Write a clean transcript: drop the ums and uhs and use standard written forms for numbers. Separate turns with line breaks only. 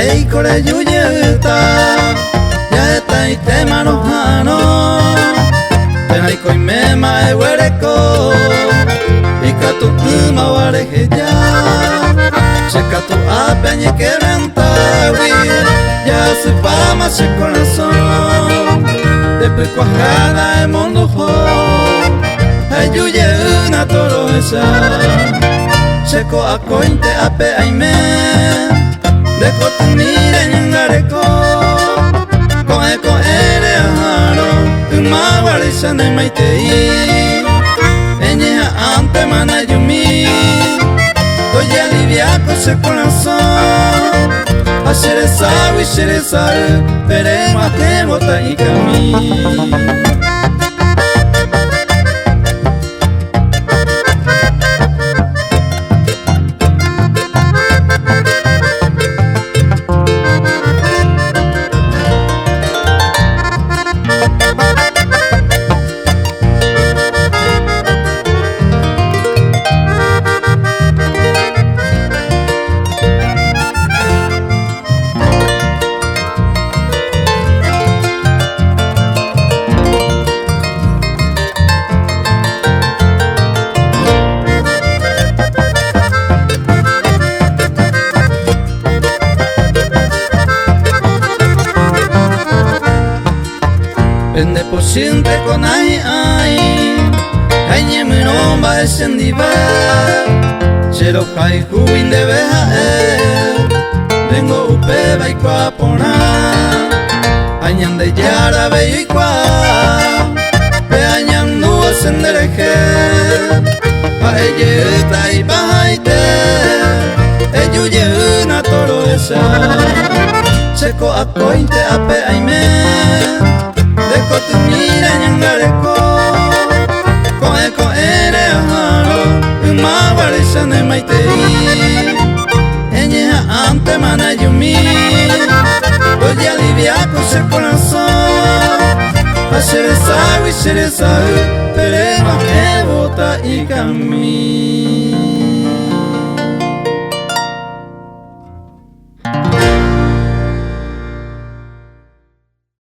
Ei kore yuyuta Yaeta ite marohano Tenaiko imema ewereko Ikatu umaware ya Chekatu apeñe que rentawi Ya se fama ese corazón Después cuajada el mundo ho Ayuye una toro esa Checo a cointe ape aime Dejo tu mire en areco Coe ere ajaro Uma guarisa ne maitei Eñeja ante mana yumi Doy aliviaco ese corazón A xerezau y xerezau Veremos a te bota y camino. Pende por siempre con ai Añe mi nomba es en diva Chero kai huin de beja Vengo upe va y kwa pona Añan de yara ve y kwa Pe añan nu sendereje Pa eye ta y baite Eyu ye una toro esa Checo a cointe ape aime Dejo tu mira en areco Coe ere ajaro Uma guarisa ne maitei Eñeja ante mana yumi Voy a aliviar con ese corazón A xerezau y xerezau Veremos que bota y camino.